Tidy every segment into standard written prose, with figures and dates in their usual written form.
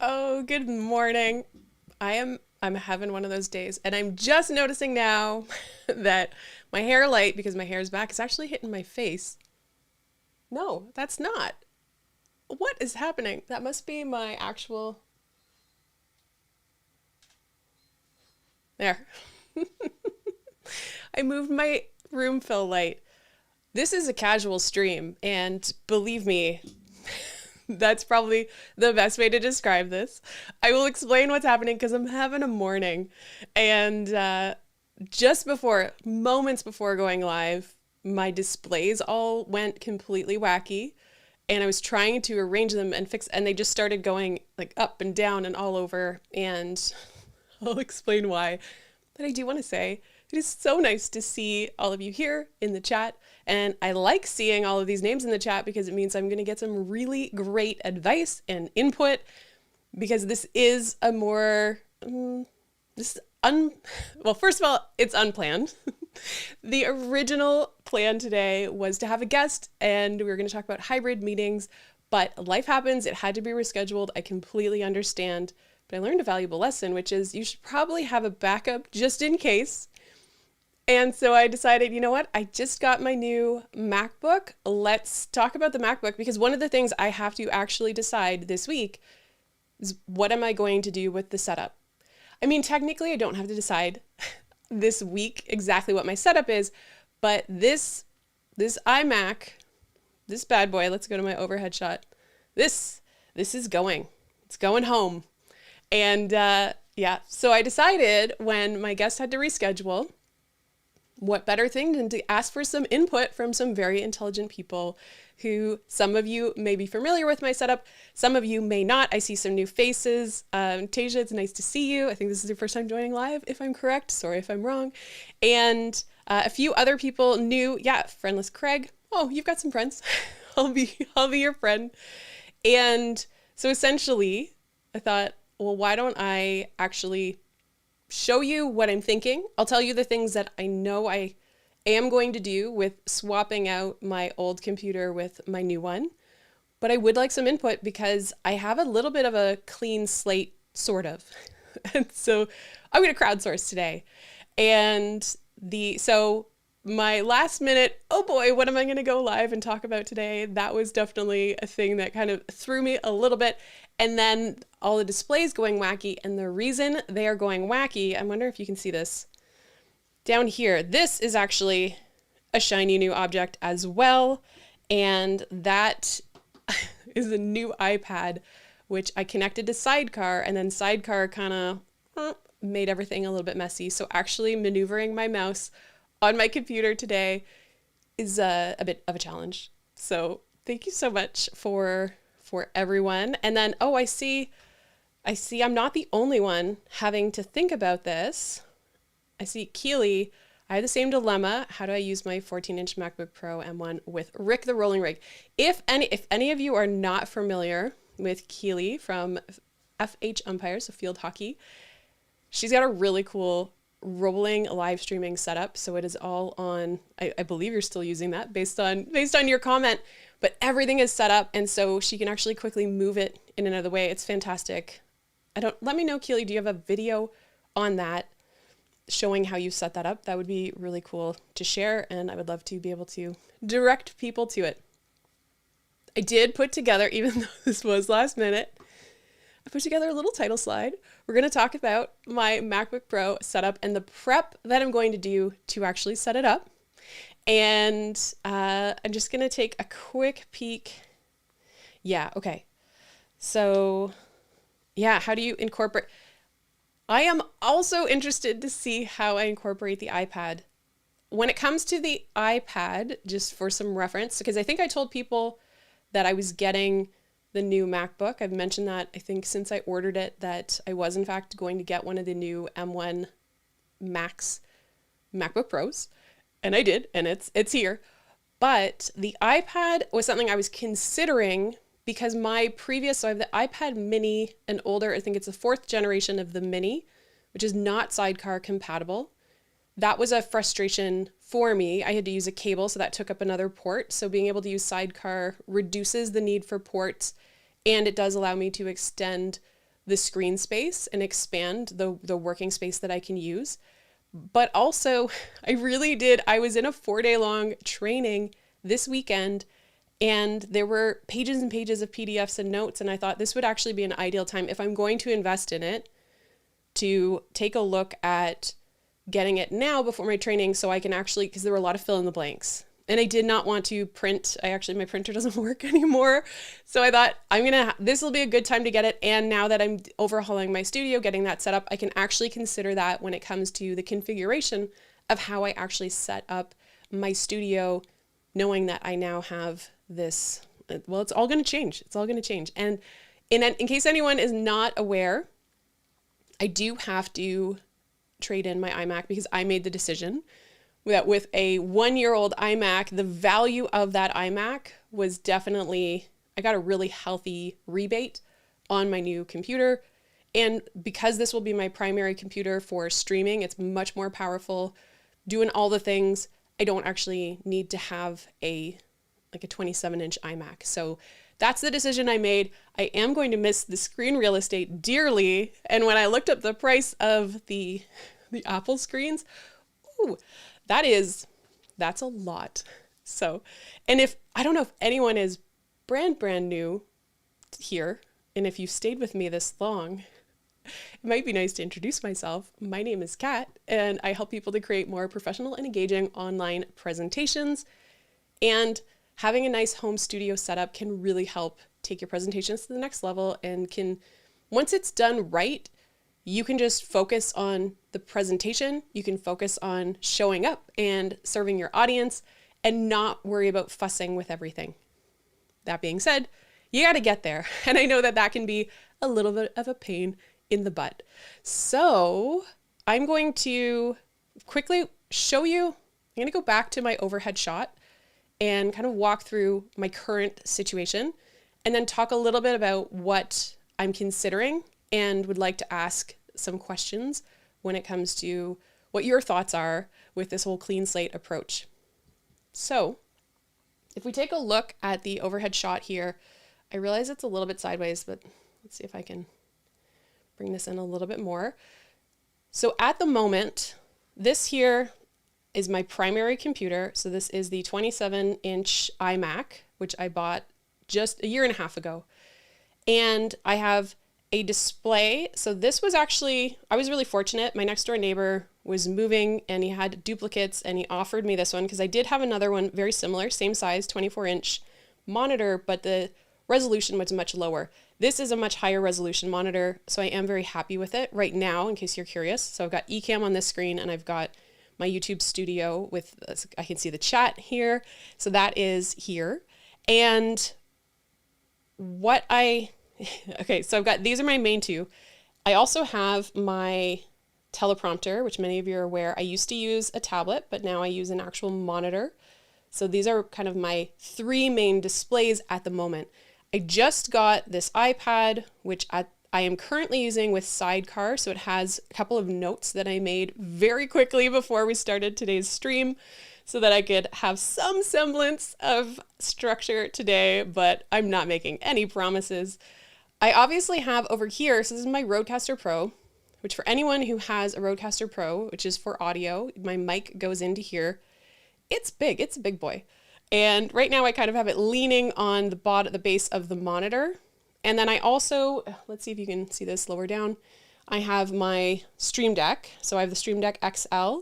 Oh, good morning. I'm having one of those days, and I'm just noticing now that my hair light, because my hair is back, is actually hitting my face. No, that's not. What is happening? That must be my actual. There. I moved my room fill light. This is a casual stream, and believe me, that's probably the best way to describe this. I will explain what's happening because I'm having a morning. And just before, moments before going live, my displays all went completely wacky. And I was trying to arrange them and fix, and they just started going like up and down and all over. And I'll explain why. But I do want to say it is so nice to see all of you here in the chat. And I like seeing all of these names in the chat because it means I'm going to get some really great advice and input because this is a more, well, first of all, it's unplanned. The original plan today was to have a guest and we were going to talk about hybrid meetings, but life happens. It had to be rescheduled. I completely understand. But I learned a valuable lesson, which is you should probably have a backup just in case. And so I decided, you know what? I just got my new MacBook. Let's talk about the MacBook because one of the things I have to actually decide this week is what am I going to do with the setup? I mean, technically I don't have to decide this week exactly what my setup is, but this iMac, this bad boy, let's go to my overhead shot. This is going. It's going home. And yeah, so I decided when my guest had to reschedule, what better thing than to ask for some input from some very intelligent people who some of you may be familiar with my setup, some of you may not. I see some new faces. Tasia, it's nice to see you. I think this is your first time joining live, if I'm correct. Sorry if I'm wrong. And a few other people new. Yeah, friendless Craig. Oh, you've got some friends. I'll be your friend. And so essentially, I thought, well, why don't I actually show you what I'm thinking. I'll tell you the things that I know I am going to do with swapping out my old computer with my new one. But I would like some input because I have a little bit of a clean slate, sort of. And so I'm going to crowdsource today. And so my last minute, oh boy, what am I going to go live and talk about today? That was definitely a thing that kind of threw me a little bit. And then all the displays going wacky. And the reason they are going wacky, I wonder if you can see this down here. This is actually a shiny new object as well. And that is a new iPad, which I connected to Sidecar, and then Sidecar kind of made everything a little bit messy. So actually maneuvering my mouse on my computer today is a bit of a challenge. So thank you so much for everyone. And then, oh, I see I'm not the only one having to think about this. I see Keely, I have the same dilemma. How do I use my 14-inch MacBook Pro M1 with Rick the Rolling Rig? If any of you are not familiar with Keely from FH Umpires, so field hockey, she's got a really cool rolling live streaming setup. So it is all on, I believe you're still using that based on your comment, but everything is set up. And so she can actually quickly move it in another way. It's fantastic. Let me know, Keely, do you have a video on that showing how you set that up? That would be really cool to share. And I would love to be able to direct people to it. I did put together, even though this was last minute, I put together a little title slide. We're going to talk about my MacBook Pro setup and the prep that I'm going to do to actually set it up. And I'm just going to take a quick peek. Yeah, okay. So yeah, how do you incorporate? I am also interested to see how I incorporate the iPad. When it comes to the iPad, just for some reference, because I think I told people that I was getting the new MacBook. I've mentioned that, I think, since I ordered it, that I was in fact going to get one of the new M1 Max MacBook Pros. And I did, and it's here. But the iPad was something I was considering because my previous, so I have the iPad mini, an older, I think it's the 4th generation of the mini, which is not Sidecar compatible. That was a frustration for me. I had to use a cable, so that took up another port. So being able to use Sidecar reduces the need for ports, and it does allow me to extend the screen space and expand the working space that I can use. But also, I was in a 4-day long training this weekend, and there were pages and pages of PDFs and notes, and I thought this would actually be an ideal time, if I'm going to invest in it, to take a look at getting it now before my training, so I can actually, because there were a lot of fill in the blanks. And I did not want to print. My printer doesn't work anymore. So I thought this will be a good time to get it. And now that I'm overhauling my studio, getting that set up, I can actually consider that when it comes to the configuration of how I actually set up my studio, knowing that I now have this, well, it's all going to change. It's all going to change. And in case anyone is not aware, I do have to trade in my iMac because I made the decision that with a 1-year-old iMac, the value of that iMac was definitely, I got a really healthy rebate on my new computer. And because this will be my primary computer for streaming, it's much more powerful, doing all the things. I don't actually need to have a 27-inch iMac. So that's the decision I made. I am going to miss the screen real estate dearly. And when I looked up the price of the Apple screens, ooh, that's a lot. So, and I don't know if anyone is brand new here, and if you've stayed with me this long, it might be nice to introduce myself. My name is Kat, and I help people to create more professional and engaging online presentations. And having a nice home studio setup can really help take your presentations to the next level, and once it's done right, you can just focus on the presentation. You can focus on showing up and serving your audience and not worry about fussing with everything. That being said, you got to get there. And I know that can be a little bit of a pain in the butt. So I'm going to quickly show you, I'm going to go back to my overhead shot and kind of walk through my current situation, and then talk a little bit about what I'm considering and would like to ask some questions when it comes to what your thoughts are with this whole clean slate approach. So if we take a look at the overhead shot here, I realize it's a little bit sideways, but let's see if I can bring this in a little bit more. So at the moment, this here is my primary computer. So this is the 27-inch iMac, which I bought just 1.5 years ago. And I have a display. So this was actually, I was really fortunate. My next door neighbor was moving and he had duplicates, and he offered me this one because I did have another one very similar, same size, 24-inch monitor, but the resolution was much lower. This is a much higher resolution monitor, so I am very happy with it right now, in case you're curious. So I've got Ecamm on this screen, and I've got my YouTube studio with, I can see the chat here. So that is here. And okay, so these are my main two. I also have my teleprompter, which many of you are aware. I used to use a tablet, but now I use an actual monitor. So these are kind of my 3 main displays at the moment. I just got this iPad, which I am currently using with Sidecar. So it has a couple of notes that I made very quickly before we started today's stream, so that I could have some semblance of structure today, but I'm not making any promises. I obviously have over here, so this is my Rodecaster Pro, which for anyone who has a Rodecaster Pro, which is for audio, my mic goes into here. It's big, it's a big boy. And right now I kind of have it leaning on the base of the monitor. And then I also, let's see if you can see this lower down, I have my Stream Deck. So I have the Stream Deck XL,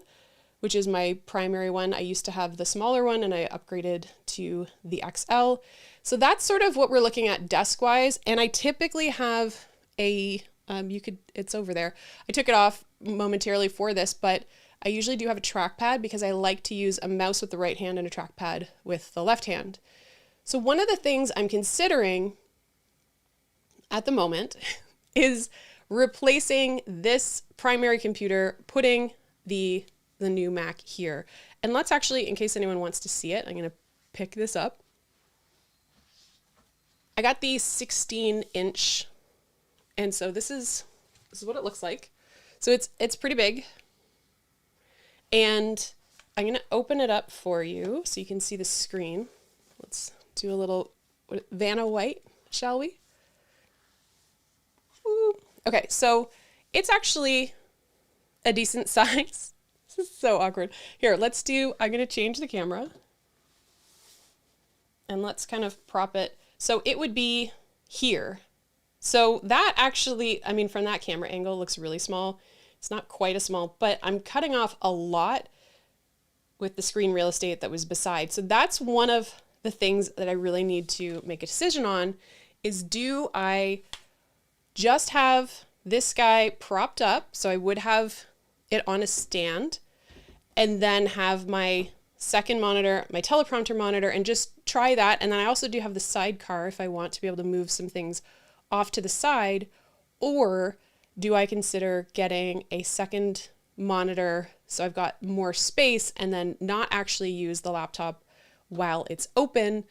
which is my primary one. I used to have the smaller one and I upgraded to the XL. So that's sort of what we're looking at desk-wise. And I typically have it's over there. I took it off momentarily for this, but I usually do have a trackpad because I like to use a mouse with the right hand and a trackpad with the left hand. So one of the things I'm considering at the moment is replacing this primary computer, putting the new Mac here. And let's actually, in case anyone wants to see it, I'm going to pick this up. I got the 16-inch, and so this is what it looks like. So it's pretty big. And I'm going to open it up for you so you can see the screen. Let's do a little Vanna White, shall we? Ooh. Okay, so it's actually a decent size. This is so awkward. Here, I'm gonna change the camera and let's kind of prop it. So it would be here. So that actually, I mean, from that camera angle looks really small. It's not quite as small, but I'm cutting off a lot with the screen real estate that was beside. So that's one of the things that I really need to make a decision on is, do I just have this guy propped up? So I would have it on a stand and then have my second monitor, my teleprompter monitor, and just try that. And then I also do have the sidecar if I want to be able to move some things off to the side. Or do I consider getting a second monitor so I've got more space and then not actually use the laptop while it's open?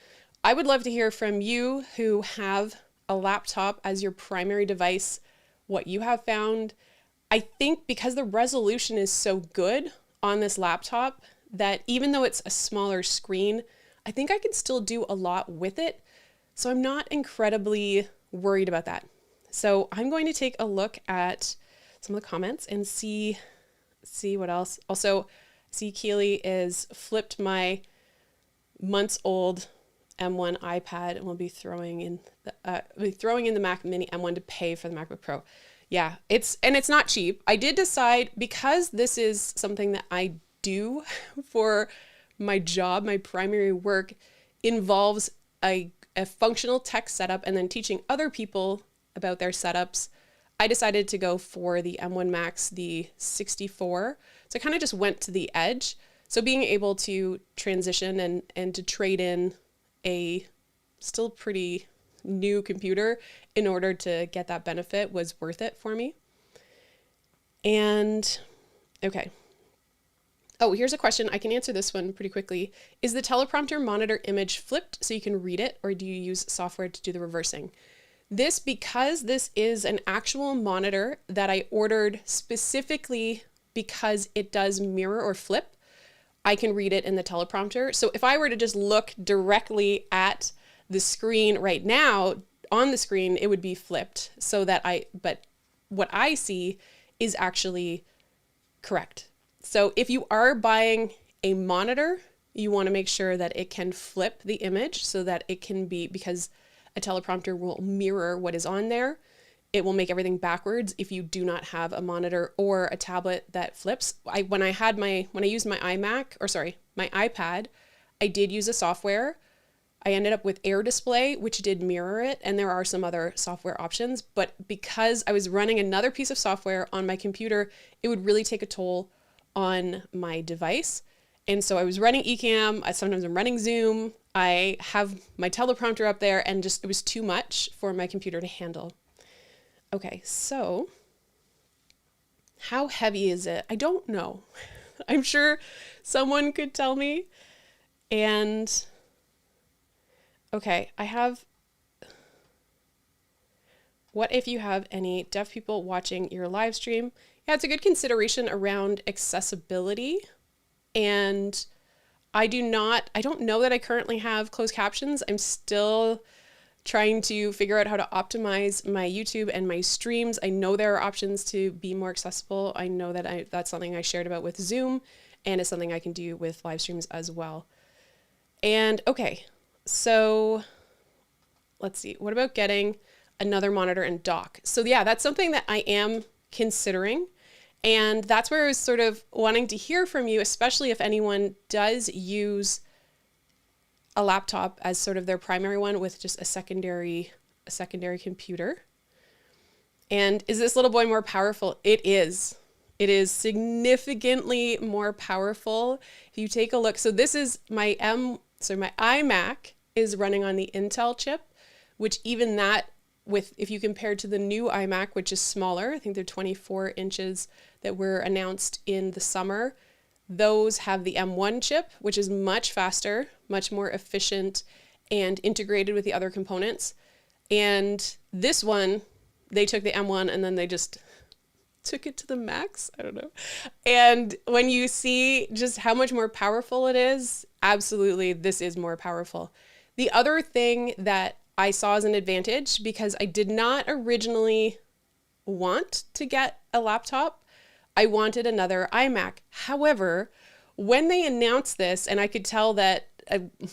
I would love to hear from you who have a laptop as your primary device, what you have found. I think because the resolution is so good on this laptop that even though it's a smaller screen, I think I can still do a lot with it. So I'm not incredibly worried about that. So I'm going to take a look at some of the comments and see what else. Also, see Keely is flipped my months old M1 iPad and will be throwing in the Mac Mini M1 to pay for the MacBook Pro. Yeah, it's not cheap. I did decide, because this is something that I do for my job, my primary work involves a functional tech setup and then teaching other people about their setups. I decided to go for the M1 Max, the 64. So I kind of just went to the edge. So being able to transition and to trade in a still pretty new computer in order to get that benefit was worth it for me. And okay. Oh, here's a question. I can answer this one pretty quickly. Is the teleprompter monitor image flipped so you can read it, or do you use software to do the reversing? Because this is an actual monitor that I ordered specifically because it does mirror or flip, I can read it in the teleprompter. So if I were to just look directly at the screen right now, on the screen, it would be flipped but what I see is actually correct. So if you are buying a monitor, you want to make sure that it can flip the image so that it can be, because a teleprompter will mirror what is on there. It will make everything backwards if you do not have a monitor or a tablet that flips. When I used my my iPad, I did use a software. I ended up with Air Display, which did mirror it, and there are some other software options. But because I was running another piece of software on my computer, it would really take a toll on my device. And so I was running Ecamm, sometimes I'm running Zoom, I have my teleprompter up there, and it was too much for my computer to handle. Okay, so how heavy is it? I don't know. I'm sure someone could tell me. And okay, what if you have any deaf people watching your live stream? Yeah, it's a good consideration around accessibility. And I don't know that I currently have closed captions. I'm still trying to figure out how to optimize my YouTube and my streams. I know there are options to be more accessible. I know that that's something I shared about with Zoom, and it's something I can do with live streams as well. And okay, so let's see. What about getting another monitor and dock? So yeah, that's something that I am considering. And that's where I was sort of wanting to hear from you, especially if anyone does use a laptop as sort of their primary one with just a secondary computer. And is this little boy more powerful? It is. It is significantly more powerful. If you take a look, so this is my iMac is running on the Intel chip, which even that, if you compare to the new iMac, which is smaller, I think they're 24 inches that were announced in the summer, those have the M1 chip, which is much faster, much more efficient, and integrated with the other components. And this one, they took the M1 and then they just took it to the max. I don't know. And when you see just how much more powerful it is, absolutely, this is more powerful. The other thing that I saw as an advantage, because I did not originally want to get a laptop. I wanted another iMac. However, when they announced this, and I could tell that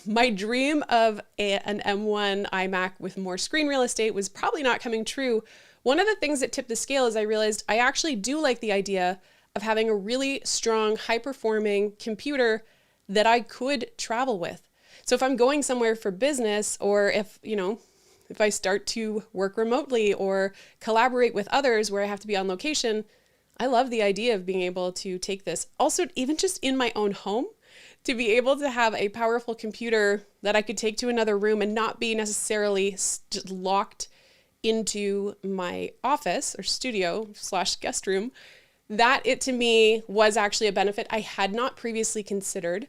my dream of an M1 iMac with more screen real estate was probably not coming true, one of the things that tipped the scale is I realized I actually do like the idea of having a really strong, high-performing computer that I could travel with. So if I'm going somewhere for business, or if I start to work remotely or collaborate with others where I have to be on location, I love the idea of being able to take this. Also, even just in my own home, to be able to have a powerful computer that I could take to another room and not be necessarily just locked into my office or studio / guest room, that it to me was actually a benefit I had not previously considered.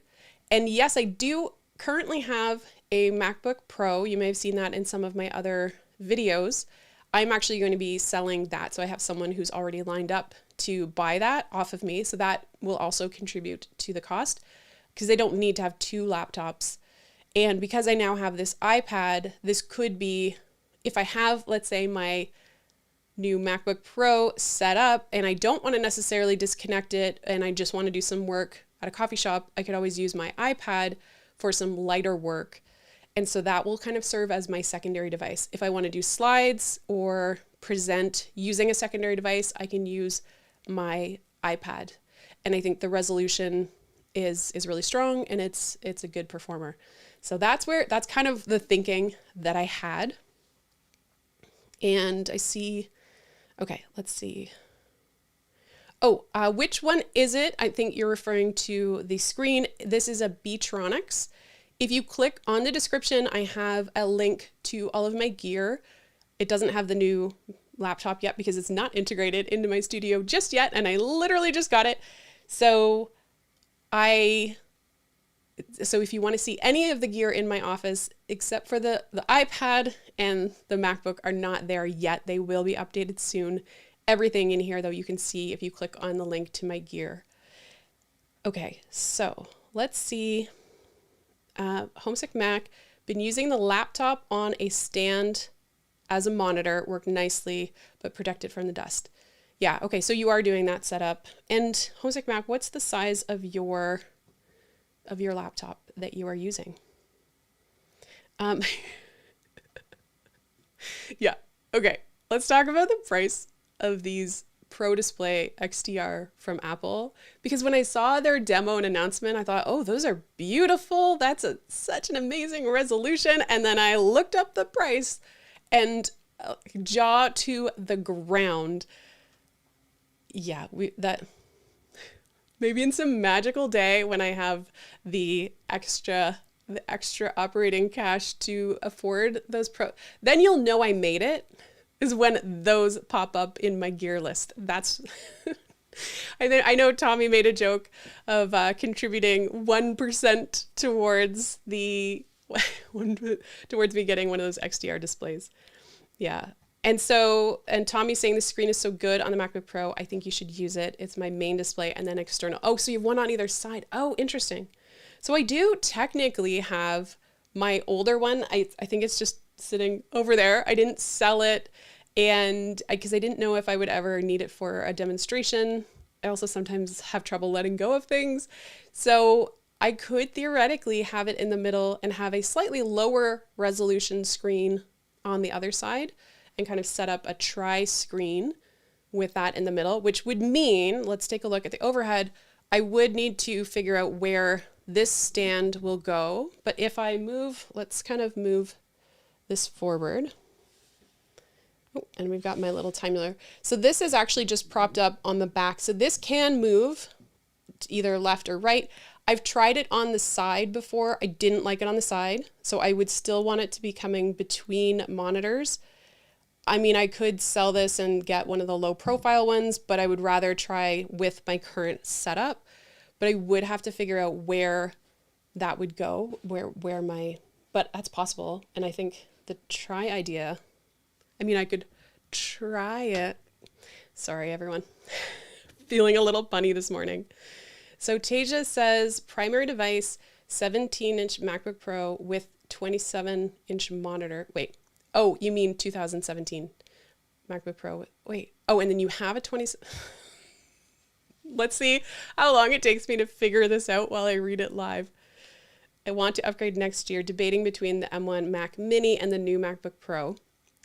And yes, I do currently have a MacBook Pro. You may have seen that in some of my other videos. I'm actually going to be selling that. So I have someone who's already lined up to buy that off of me. So that will also contribute to the cost because they don't need to have two laptops. And because I now have this iPad, this could be, if I have, let's say, my new MacBook Pro set up and I don't want to necessarily disconnect it and I just want to do some work at a coffee shop, I could always use my iPad for some lighter work. And so that will kind of serve as my secondary device. If I want to do slides or present using a secondary device, I can use my iPad. And I think the resolution is really strong and it's a good performer. So that's kind of the thinking that I had. And I see, okay, let's see. Oh, which one is it? I think you're referring to the screen. This is a Beatronics. If you click on the description, I have a link to all of my gear. It doesn't have the new laptop yet because it's not integrated into my studio just yet, and I literally just got it. So if you want to see any of the gear in my office, except for the iPad and the MacBook are not there yet. They will be updated soon. Everything in here, though, you can see if you click on the link to my gear. Okay, so let's see. Homesick Mac, been using the laptop on a stand as a monitor, worked nicely, but protected from the dust. Yeah, okay, so you are doing that setup. And Homesick Mac, what's the size of your laptop that you are using? Yeah, okay, let's talk about the price of these Pro Display XDR from Apple, because when I saw their demo and announcement, I thought, oh, those are beautiful. That's such an amazing resolution. And then I looked up the price and jaw to the ground. Yeah, maybe in some magical day when I have the extra operating cash to afford those then you'll know I made it. Is when those pop up in my gear list. That's, I know Tommy made a joke of contributing 1% towards me getting one of those XDR displays. Yeah. And Tommy's saying the screen is so good on the MacBook Pro. I think you should use it. It's my main display and then external. Oh, so you have one on either side. Oh, interesting. So I do technically have my older one. I think it's just sitting over there. I didn't sell it and because I didn't know if I would ever need it for a demonstration. I also sometimes have trouble letting go of things. So I could theoretically have it in the middle and have a slightly lower resolution screen on the other side and kind of set up a tri-screen with that in the middle, which would mean, let's take a look at the overhead. I would need to figure out where this stand will go. But if I move, let's kind of move this forward. Oh, and we've got my little timer. So this is actually just propped up on the back. So this can move to either left or right. I've tried it on the side before. I didn't like it on the side. So I would still want it to be coming between monitors. I mean, I could sell this and get one of the low profile ones, but I would rather try with my current setup. But I would have to figure out where that would go, but that's possible. And I think the try idea, I mean, I could try it. Sorry, everyone. Feeling a little funny this morning. So Tasia says, primary device, 17-inch MacBook Pro with 27-inch monitor. Wait. Oh, you mean 2017 MacBook Pro. Wait. Oh, and then you have a 20. Let's see how long it takes me to figure this out while I read it live. I want to upgrade next year, debating between the M1 Mac Mini and the new MacBook Pro.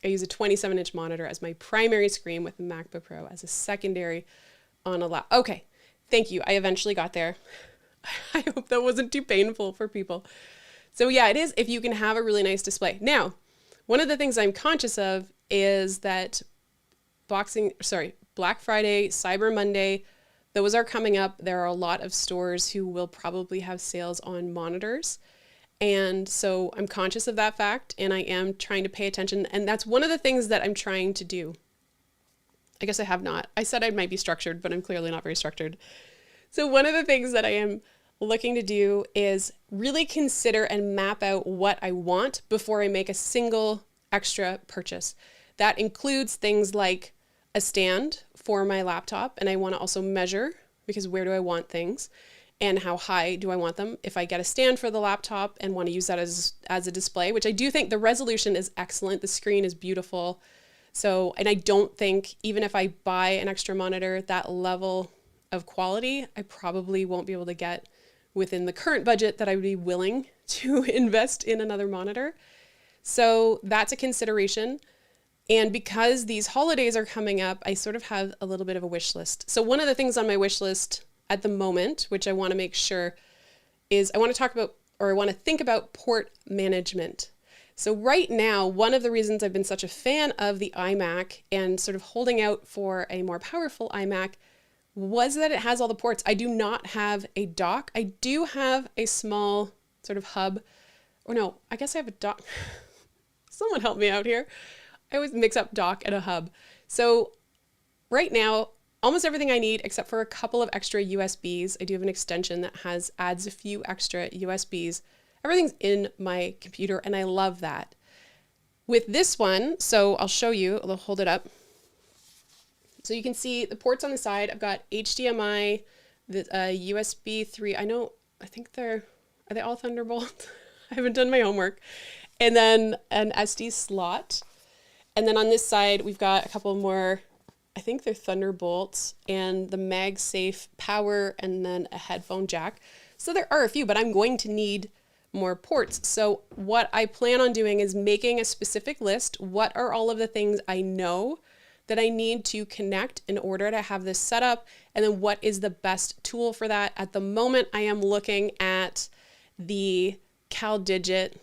I use a 27-inch monitor as my primary screen with the MacBook Pro as a secondary on a lap. Okay, thank you. I eventually got there. I hope that wasn't too painful for people. So yeah, it is if you can have a really nice display. Now, one of the things I'm conscious of is that Black Friday, Cyber Monday, those are coming up. There are a lot of stores who will probably have sales on monitors. And so I'm conscious of that fact, and I am trying to pay attention. And that's one of the things that I'm trying to do. I guess I have not. I said I might be structured, but I'm clearly not very structured. So one of the things that I am looking to do is really consider and map out what I want before I make a single extra purchase. That includes things like a stand for my laptop, and I want to also measure, because where do I want things and how high do I want them? If I get a stand for the laptop and want to use that as a display, which I do think the resolution is excellent, the screen is beautiful. So, and I don't think even if I buy an extra monitor, that level of quality, I probably won't be able to get within the current budget that I would be willing to invest in another monitor. So that's a consideration. And because these holidays are coming up, I sort of have a little bit of a wish list. So one of the things on my wish list at the moment, which I want to make sure is I want to talk about, or I want to think about port management. So right now, one of the reasons I've been such a fan of the iMac and sort of holding out for a more powerful iMac was that it has all the ports. I do not have a dock. I do have a small sort of hub. Or no, I guess I have a dock. Someone help me out here. I always mix up dock and a hub. So right now, almost everything I need except for a couple of extra USBs. I do have an extension that adds a few extra USBs. Everything's in my computer and I love that. With this one, so I'll show you, I'll hold it up. So you can see the ports on the side. I've got HDMI, the USB 3. I think are they all Thunderbolt? I haven't done my homework. And then an SD slot. And then on this side, we've got a couple more, I think they're Thunderbolts, and the MagSafe power, and then a headphone jack. So there are a few, but I'm going to need more ports. So what I plan on doing is making a specific list. What are all of the things I know that I need to connect in order to have this set up? And then what is the best tool for that? At the moment, I am looking at the CalDigit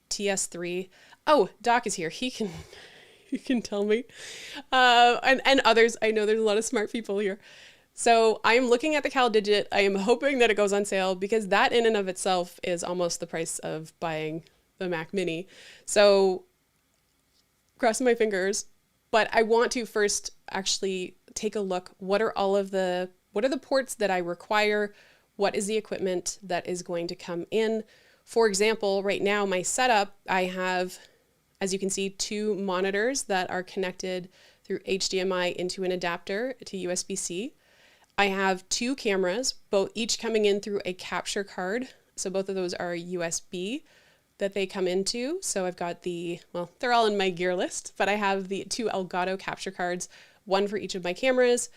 TS3. Oh, Doc is here. He can tell me. And others. I know there's a lot of smart people here. So I'm looking at the CalDigit. I am hoping that it goes on sale because that in and of itself is almost the price of buying the Mac Mini. So crossing my fingers. But I want to first actually take a look. What are the ports that I require? What is the equipment that is going to come in? For example, right now my setup, I have, as you can see, 2 monitors that are connected through HDMI into an adapter to USB-C. I have 2 cameras, each coming in through a capture card. So both of those are USB that they come into. So I've got they're all in my gear list, but I have the 2 Elgato capture cards, one for each of my cameras.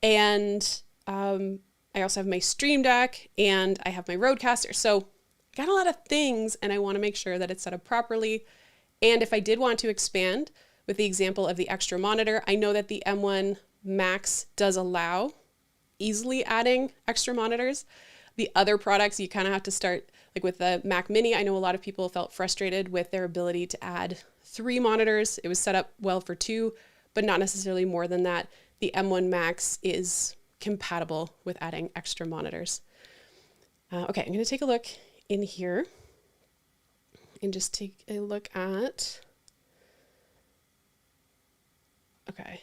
And I also have my Stream Deck and I have my Rodecaster. So I got a lot of things and I want to make sure that it's set up properly. And if I did want to expand with the example of the extra monitor, I know that the M1 Max does allow easily adding extra monitors. The other products, you kind of have to start, like with the Mac Mini, I know a lot of people felt frustrated with their ability to add 3 monitors. It was set up well for 2, but not necessarily more than that. The M1 Max is compatible with adding extra monitors. Okay, I'm going to take a look in here and just take a look at, okay.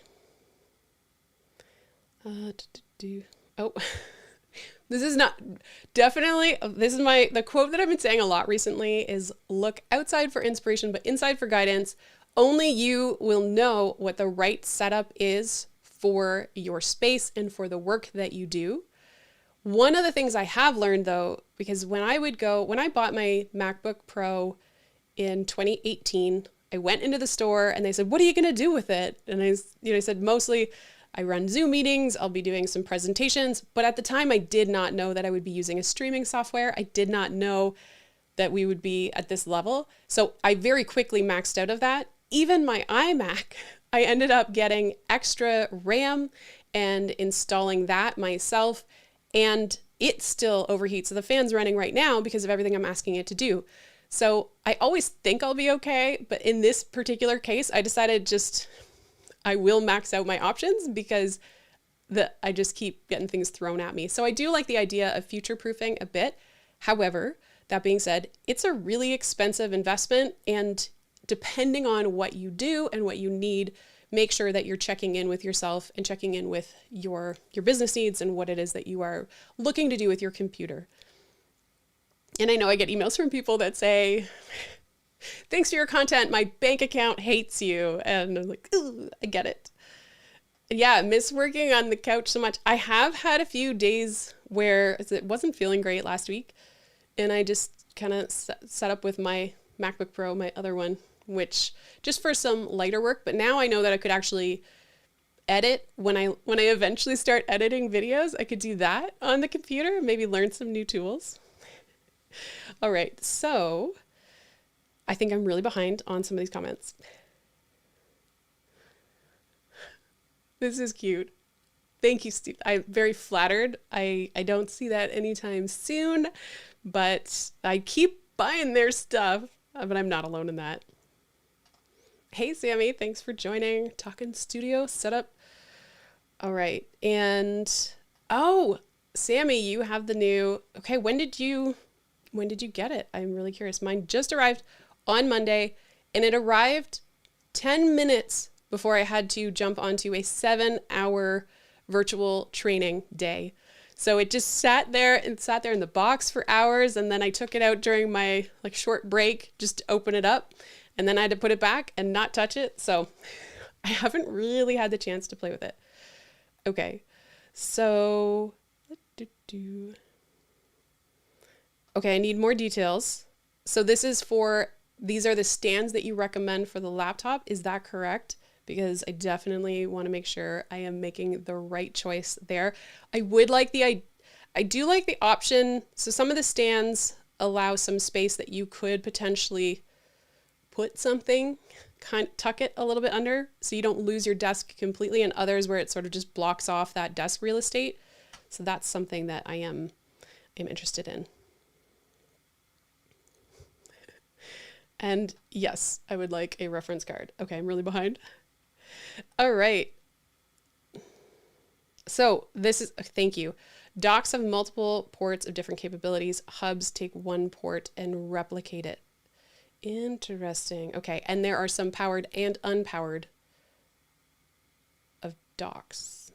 Oh, this is not, definitely, the quote that I've been saying a lot recently is look outside for inspiration, but inside for guidance. Only you will know what the right setup is for your space and for the work that you do. One of the things I have learned though, because when I bought my MacBook Pro in 2018, I went into the store and they said, what are you going to do with it? And I said, mostly I run Zoom meetings. I'll be doing some presentations. But at the time, I did not know that I would be using a streaming software. I did not know that we would be at this level. So I very quickly maxed out of that. Even my iMac, I ended up getting extra RAM and installing that myself. And it still overheats. So the fan's running right now because of everything I'm asking it to do. So I always think I'll be okay. But in this particular case, I decided I will max out my options because I just keep getting things thrown at me. So I do like the idea of future-proofing a bit. However, that being said, it's a really expensive investment, and depending on what you do and what you need, make sure that you're checking in with yourself and checking in with your business needs and what it is that you are looking to do with your computer. And I know I get emails from people that say, thanks for your content, my bank account hates you. And I'm like, ooh, I get it. Yeah, I miss working on the couch so much. I have had a few days where it wasn't feeling great last week. And I just kind of set up with my MacBook Pro, my other one, which just for some lighter work. But now I know that I could actually edit when I eventually start editing videos. I could do that on the computer, maybe learn some new tools. All right, so I think I'm really behind on some of these comments. This is cute. Thank you, Steve. I'm very flattered. I don't see that anytime soon, but I keep buying their stuff, but I'm not alone in that. Hey, Sammy, thanks for joining. Talking studio setup. All right. And, oh, Sammy, you have the new, okay, when did you get it? I'm really curious. Mine just arrived on Monday, and it arrived 10 minutes before I had to jump onto a 7-hour virtual training day. So it just sat there in the box for hours, and then I took it out during my short break just to open it up, and then I had to put it back and not touch it. So I haven't really had the chance to play with it. Okay, so okay, I need more details. So these are the stands that you recommend for the laptop. Is that correct? Because I definitely want to make sure I am making the right choice there. I do like the option. So some of the stands allow some space that you could potentially put something, tuck it a little bit under so you don't lose your desk completely, and others where it sort of just blocks off that desk real estate. So that's something that I am interested in. And yes, I would like a reference card. Okay, I'm really behind. All right. So this is, thank you. Docks have multiple ports of different capabilities. Hubs take one port and replicate it. Interesting. Okay, and there are some powered and unpowered of docks.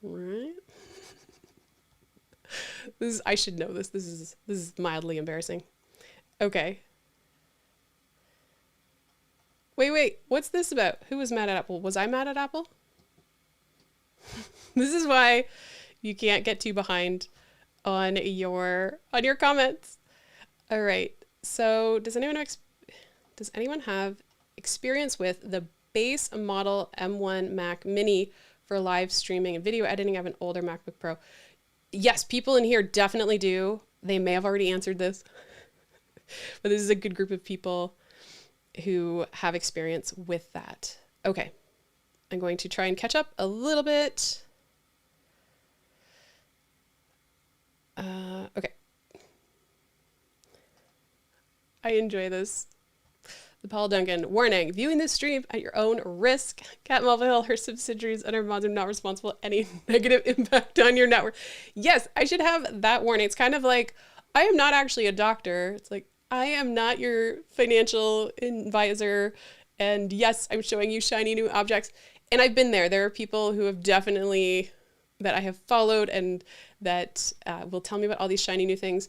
Right? I should know this. This is mildly embarrassing. Okay. Wait, what's this about? Who was mad at Apple? Was I mad at Apple? This is why you can't get too behind on your comments. All right. So does anyone have experience with the base model M1 Mac Mini for live streaming and video editing? I have an older MacBook Pro. Yes, people in here definitely do. They may have already answered this, but this is a good group of people who have experience with that. Okay, I'm going to try and catch up a little bit. Okay. I enjoy this. The Paul Duncan, warning, viewing this stream at your own risk. Cat Melville, her subsidiaries, and her mods are not responsible for any negative impact on your network. Yes, I should have that warning. It's kind of like, I am not actually a doctor. It's like, I am not your financial advisor. And yes, I'm showing you shiny new objects. And I've been there. There are people who have definitely, that I have followed and that will tell me about all these shiny new things.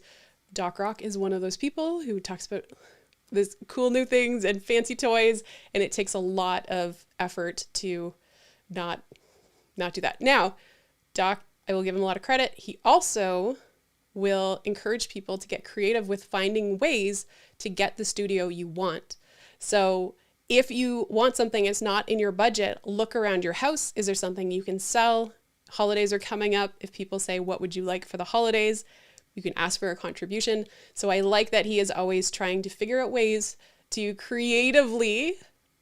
Doc Rock is one of those people who talks about this cool new things and fancy toys. And it takes a lot of effort to not do that. Now, Doc, I will give him a lot of credit. He also will encourage people to get creative with finding ways to get the studio you want. So If you want something that's not in your budget, look around your house. Is there something you can sell? Holidays are coming up. If people say, what would you like for the holidays? You can ask for a contribution. So I like that he is always trying to figure out ways to creatively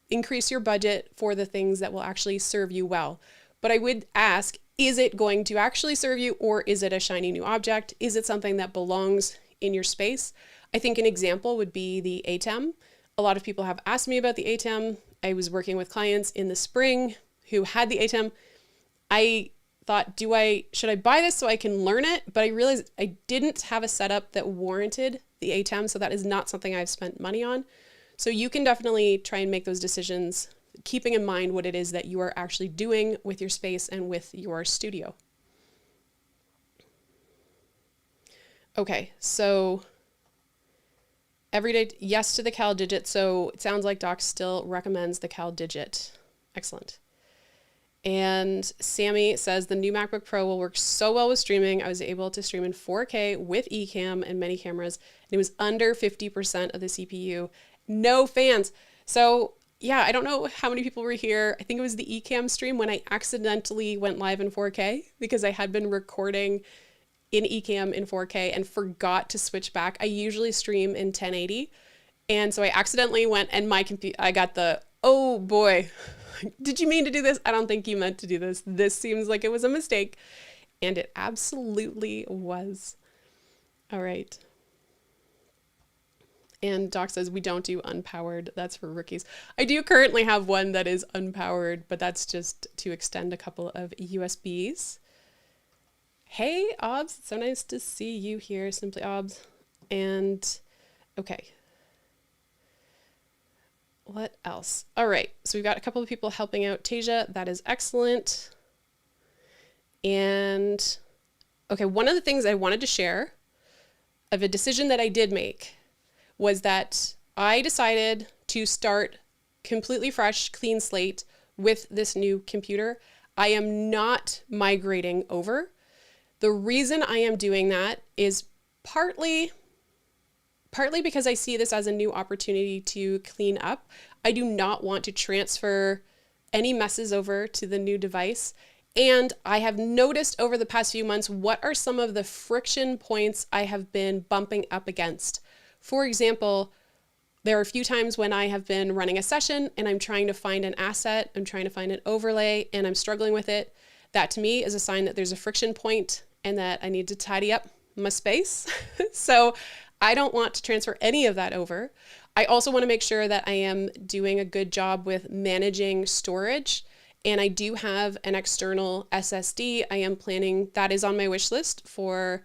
increase your budget for the things that will actually serve you well. But I would ask, is it going to actually serve you, or is it a shiny new object? Is it something that belongs in your space? I think an example would be the Ecamm. A lot of people have asked me about the Ecamm. I was working with clients in the spring who had the Ecamm. I thought, should I buy this so I can learn it? But I realized I didn't have a setup that warranted the Ecamm, so that is not something I've spent money on. So you can definitely try and make those decisions, keeping in mind what it is that you are actually doing with your space and with your studio. Okay, so everyday, yes to the Cal Digit. So it sounds like Doc still recommends the Cal Digit. Excellent. And Sammy says the new MacBook Pro will work so well with streaming. I was able to stream in 4K with Ecamm and many cameras, and it was under 50% of the CPU. No fans. So yeah, I don't know how many people were here. I think it was the Ecamm stream when I accidentally went live in 4K because I had been recording in Ecamm in 4K and forgot to switch back. I usually stream in 1080. And so I accidentally went and I got the, oh boy, did you mean to do this? I don't think you meant to do this. This seems like it was a mistake. And it absolutely was. All right. And Doc says, we don't do unpowered. That's for rookies. I do currently have one that is unpowered, but that's just to extend a couple of USBs. Hey, Obs. It's so nice to see you here, Simply Obs. And okay. What else? All right. So we've got a couple of people helping out Tasia. That is excellent. And okay, one of the things I wanted to share of a decision that I did make was that I decided to start completely fresh, clean slate with this new computer. I am not migrating over. The reason I am doing that is partly because I see this as a new opportunity to clean up. I do not want to transfer any messes over to the new device. And I have noticed over the past few months, what are some of the friction points I have been bumping up against? For example, there are a few times when I have been running a session and I'm trying to find an asset, I'm trying to find an overlay, and I'm struggling with it. That to me is a sign that there's a friction point and that I need to tidy up my space. So I don't want to transfer any of that over. I also want to make sure that I am doing a good job with managing storage. And I do have an external SSD. I am planning, that is on my wish list for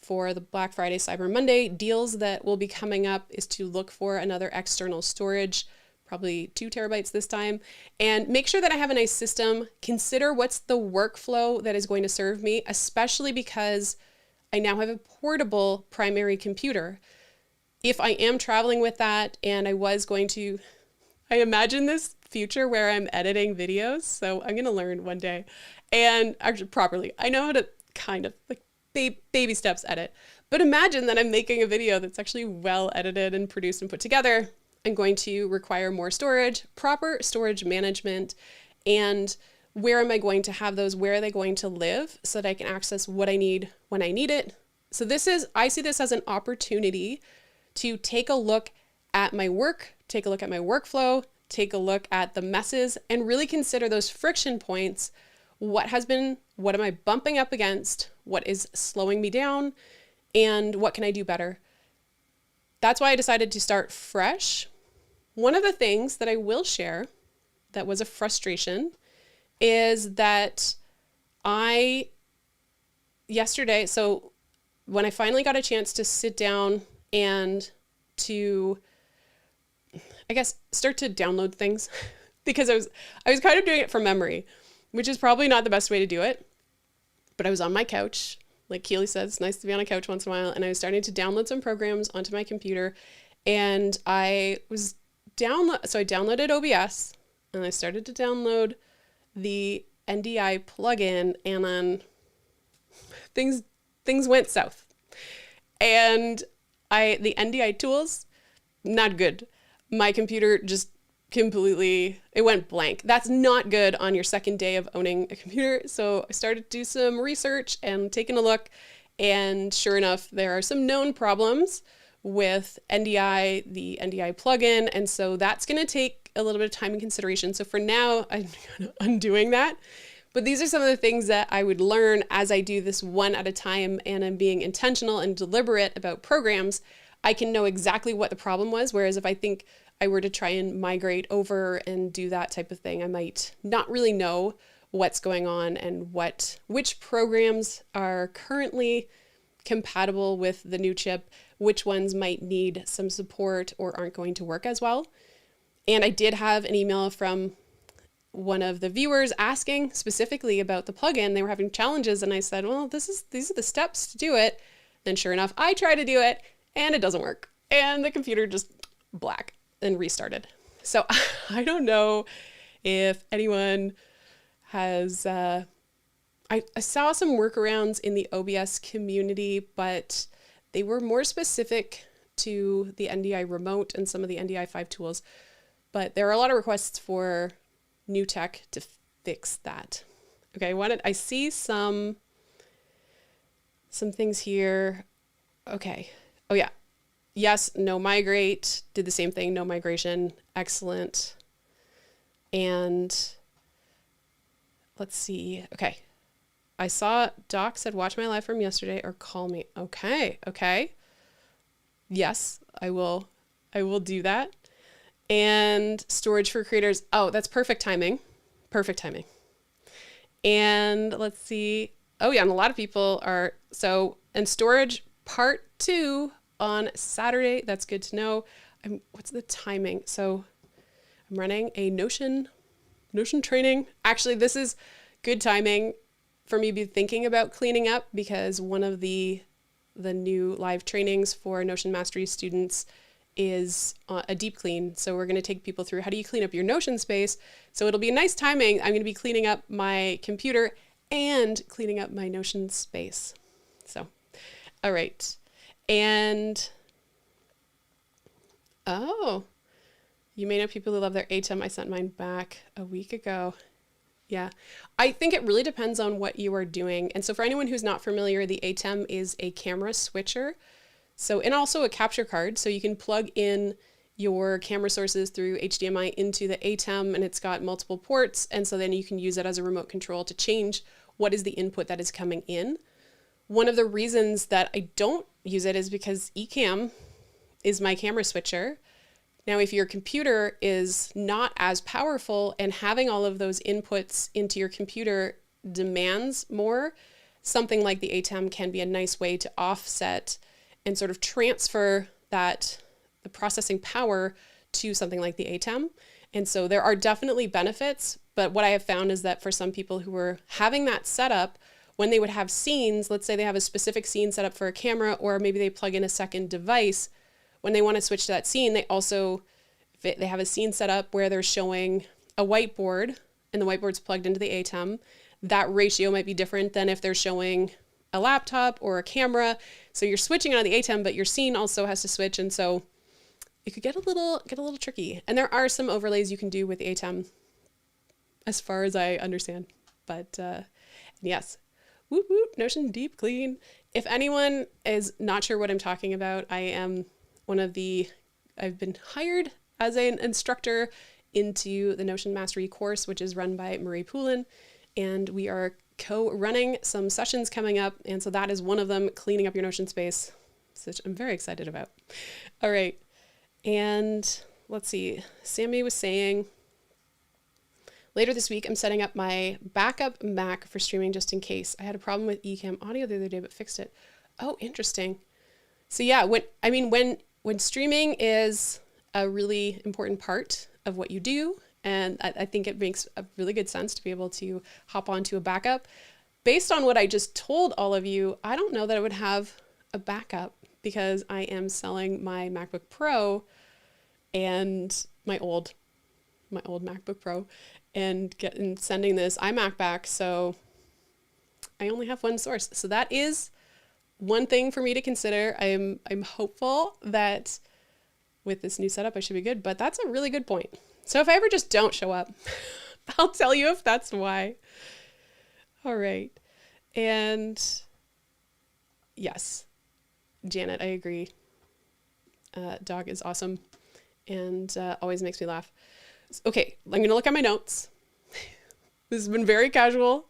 the Black Friday, Cyber Monday deals that will be coming up, is to look for another external storage, probably 2 terabytes this time, and make sure that I have a nice system. Consider what's the workflow that is going to serve me, especially because I now have a portable primary computer. If I am traveling with that and I imagine this future where I'm editing videos, so I'm going to learn one day and actually properly. I know how to kind of like baby steps edit, but imagine that I'm making a video that's actually well edited and produced and put together. I'm going to require more storage, proper storage management, and where am I going to have those? Where are they going to live so that I can access what I need when I need it? So I see this as an opportunity to take a look at my work, take a look at my workflow, take a look at the messes, and really consider those friction points. What am I bumping up against? What is slowing me down? And what can I do better? That's why I decided to start fresh. One of the things that I will share that was a frustration is that yesterday, so when I finally got a chance to sit down and to, I guess, start to download things, because I was kind of doing it from memory, which is probably not the best way to do it. But I was on my couch, like Keely said, it's nice to be on a couch once in a while, and I was starting to download some programs onto my computer, and I downloaded OBS, and I started to download the NDI plugin, and then things went south. And the NDI tools, not good. My computer just it went blank. That's not good on your second day of owning a computer. So I started to do some research and taking a look, and sure enough, there are some known problems with NDI, the NDI plugin, and so that's going to take a little bit of time and consideration. So for now, I'm kind of undoing that. But these are some of the things that I would learn as I do this one at a time, and I'm being intentional and deliberate about programs. I can know exactly what the problem was, whereas if I think I were to try and migrate over and do that type of thing, I might not really know what's going on and which programs are currently compatible with the new chip, which ones might need some support or aren't going to work as well. And I did have an email from one of the viewers asking specifically about the plugin. They were having challenges, and I said, well, these are the steps to do it. Then sure enough, I try to do it and it doesn't work. And the computer just black and restarted. So I don't know if anyone has, I saw some workarounds in the OBS community, but they were more specific to the NDI remote and some of the NDI 5 tools. But there are a lot of requests for new tech to fix that. Okay, I see some things here. Okay. Oh yeah. Yes, no migrate. Did the same thing, no migration. Excellent. And let's see. Okay. I saw Doc said, watch my live from yesterday or call me. Okay. Okay. Yes, I will do that. And storage for creators. Oh, that's perfect timing. Perfect timing. And let's see. Oh yeah, and a lot of people are, and storage part 2 on Saturday. That's good to know. What's the timing? So I'm running a Notion training. Actually, this is good timing for me to be thinking about cleaning up, because one of the new live trainings for Notion Mastery students is a deep clean. So we're going to take people through how do you clean up your Notion space. So it'll be a nice timing. I'm going to be cleaning up my computer and cleaning up my Notion space. So, all right. And, oh, you may know people who love their Ecamm. I sent mine back a week ago. Yeah, I think it really depends on what you are doing. And so for anyone who's not familiar, the Ecamm is a camera switcher. So, and also a capture card. So you can plug in your camera sources through HDMI into the Ecamm, and it's got multiple ports. And so then you can use it as a remote control to change what is the input that is coming in. One of the reasons that I don't use it is because Ecamm is my camera switcher. Now, if your computer is not as powerful and having all of those inputs into your computer demands more, something like the Ecamm can be a nice way to offset and sort of transfer the processing power to something like the Ecamm. And so there are definitely benefits, but what I have found is that for some people who are having that setup, when they would have scenes, let's say they have a specific scene set up for a camera, or maybe they plug in a second device, when they want to switch to that scene, they also, if they have a scene set up where they're showing a whiteboard and the whiteboard's plugged into the Ecamm, that ratio might be different than if they're showing a laptop or a camera. So you're switching on the Ecamm, but your scene also has to switch. And so it could get a little tricky. And there are some overlays you can do with the Ecamm as far as I understand. But yes, whoop, whoop, Notion deep clean. If anyone is not sure what I'm talking about, I am I've been hired as an instructor into the Notion Mastery course, which is run by Marie Poulin, and we are co-running some sessions coming up, and so that is one of them, cleaning up your Notion space, which I'm very excited about. All right, and let's see, Sammy was saying, later this week, I'm setting up my backup Mac for streaming just in case. I had a problem with Ecamm audio the other day, but fixed it. Oh, interesting. So yeah, when streaming is a really important part of what you do, and I think it makes a really good sense to be able to hop onto a backup. Based on what I just told all of you, I don't know that I would have a backup, because I am selling my MacBook Pro and my old MacBook Pro and sending this iMac back. So I only have one source. So that is one thing for me to consider. I'm hopeful that with this new setup, I should be good, but that's a really good point. So if I ever just don't show up, I'll tell you if that's why. All right. And yes, Janet, I agree. Dog is awesome and always makes me laugh. Okay, I'm going to look at my notes. This has been very casual.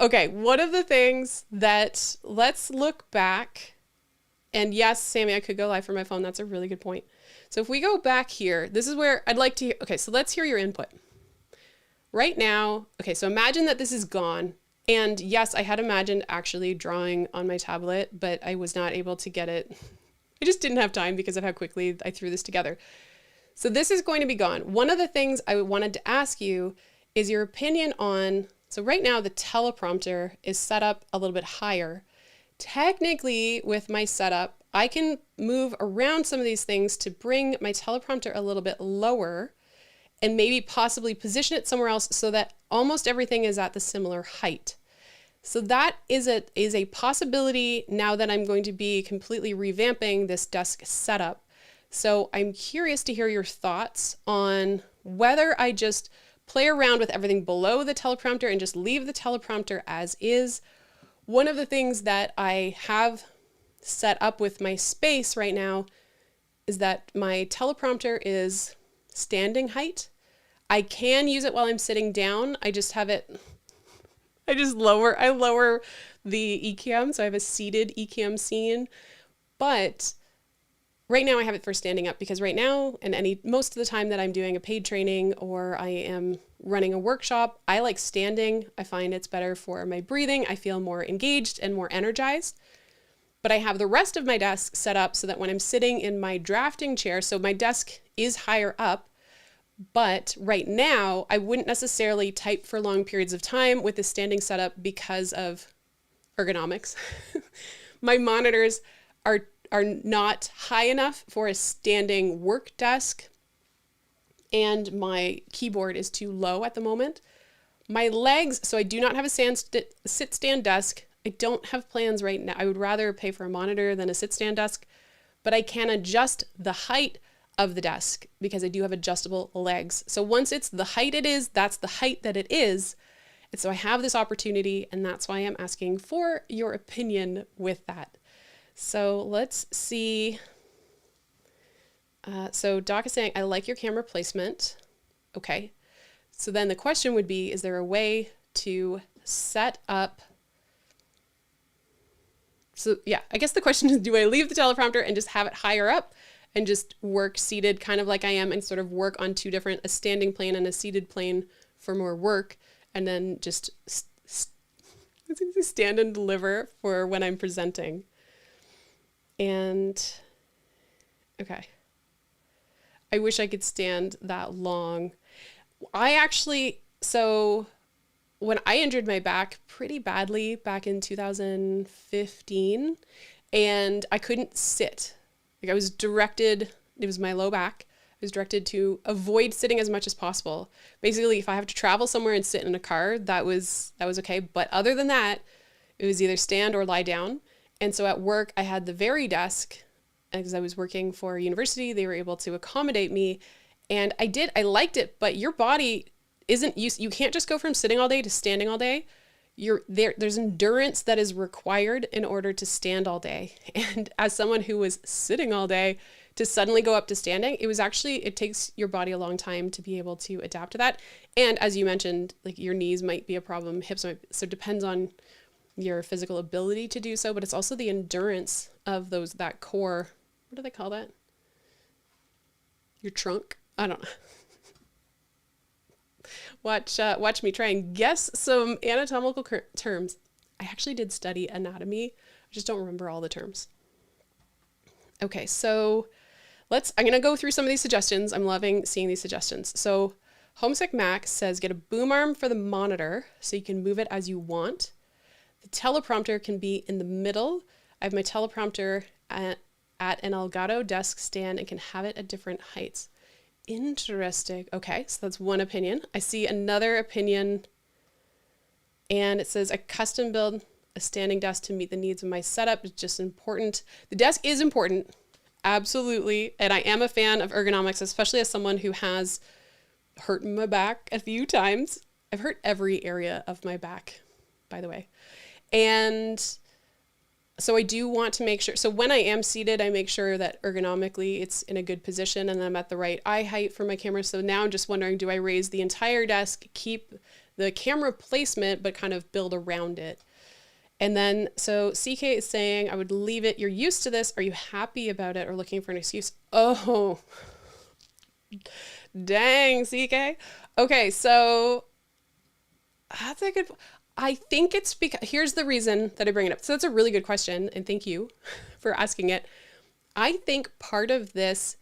Okay, one of the things that, let's look back. And yes, Sammy, I could go live from my phone. That's a really good point. So if we go back here, this is where I'd like to hear, okay, so let's hear your input. Right now, okay, so imagine that this is gone. And yes, I had imagined actually drawing on my tablet, but I was not able to get it. I just didn't have time because of how quickly I threw this together. So this is going to be gone. One of the things I wanted to ask you is your opinion on, so right now the teleprompter is set up a little bit higher. Technically with my setup, I can move around some of these things to bring my teleprompter a little bit lower and maybe possibly position it somewhere else so that almost everything is at the similar height. So that is a possibility now that I'm going to be completely revamping this desk setup. So I'm curious to hear your thoughts on whether I just play around with everything below the teleprompter and just leave the teleprompter as is. One of the things that I have set up with my space right now is that my teleprompter is standing height. I can use it while I'm sitting down. I just have it, I lower the Ecamm, so I have a seated Ecamm scene. But right now I have it for standing up because right now, and most of the time that I'm doing a paid training or I am running a workshop, I like standing. I find it's better for my breathing. I feel more engaged and more energized. But I have the rest of my desk set up so that when I'm sitting in my drafting chair, so my desk is higher up, but right now I wouldn't necessarily type for long periods of time with this standing setup because of ergonomics. My monitors are not high enough for a standing work desk, and my keyboard is too low at the moment. My legs, so I do not have a sit-stand desk. I don't have plans right now. I would rather pay for a monitor than a sit-stand desk, but I can adjust the height of the desk because I do have adjustable legs. So once it's the height it is, that's the height that it is. And so I have this opportunity, and that's why I'm asking for your opinion with that. So let's see. So Doc is saying, I like your camera placement. Okay. So then the question would be, is there a way to set up? So yeah, I guess the question is, do I leave the teleprompter and just have it higher up and just work seated kind of like I am and sort of work on two different, a standing plane and a seated plane for more work, and then just stand and deliver for when I'm presenting? And okay. I wish I could stand that long. So when I injured my back pretty badly back in 2015, and I couldn't sit. Like I was directed, it was my low back. I was directed to avoid sitting as much as possible. Basically, if I have to travel somewhere and sit in a car, that was okay. But other than that, it was either stand or lie down. And so at work, I had the very desk, because I was working for a university, they were able to accommodate me. And I liked it, but your body isn't used, you can't just go from sitting all day to standing all day. There's endurance that is required in order to stand all day. And as someone who was sitting all day, to suddenly go up to standing, it takes your body a long time to be able to adapt to that. And as you mentioned, like your knees might be a problem, hips might, so it depends on your physical ability to do so, but it's also the endurance of that core. What do they call that? Your trunk? I don't know. Watch me try and guess some anatomical terms. I actually did study anatomy. I just don't remember all the terms. Okay, so I'm going to go through some of these suggestions. I'm loving seeing these suggestions. So Homesick Max says, get a boom arm for the monitor so you can move it as you want. The teleprompter can be in the middle. I have my teleprompter at an Elgato desk stand and can have it at different heights. Interesting. Okay, so that's one opinion. I see another opinion, and it says, a custom build a standing desk to meet the needs of my setup is just important. The desk is important, absolutely, and I am a fan of ergonomics, especially as someone who has hurt my back a few times. I've hurt every area of my back, by the way. And so I do want to make sure, so when I am seated, I make sure that ergonomically it's in a good position and I'm at the right eye height for my camera. So now I'm just wondering, do I raise the entire desk, keep the camera placement, but kind of build around it? And then, so CK is saying, I would leave it. You're used to this. Are you happy about it or looking for an excuse? Oh, dang, CK. Okay, so that's a good, I think it's because, here's the reason that I bring it up. So that's a really good question. And thank you for asking it. I think part of this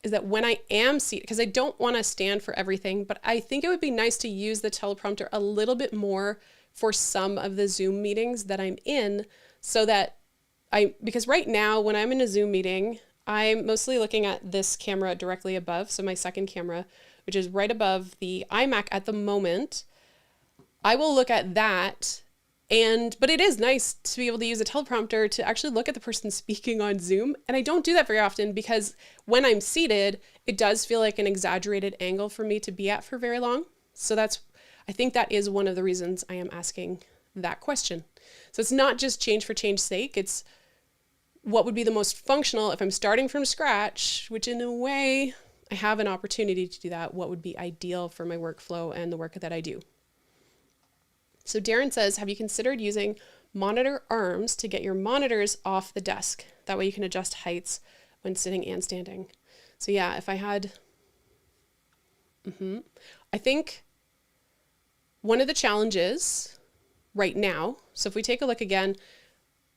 is that when I am seated, because I don't want to stand for everything, but I think it would be nice to use the teleprompter a little bit more for some of the Zoom meetings that I'm in, so that because right now when I'm in a Zoom meeting, I'm mostly looking at this camera directly above. So my second camera, which is right above the iMac at the moment, I will look at that. But it is nice to be able to use a teleprompter to actually look at the person speaking on Zoom. And I don't do that very often because when I'm seated, it does feel like an exaggerated angle for me to be at for very long. So I think that is one of the reasons I am asking that question. So it's not just change for change's sake. It's what would be the most functional if I'm starting from scratch, which in a way I have an opportunity to do that. What would be ideal for my workflow and the work that I do? So Darren says, have you considered using monitor arms to get your monitors off the desk? That way you can adjust heights when sitting and standing. So yeah, if I had, I think one of the challenges right now, so if we take a look again,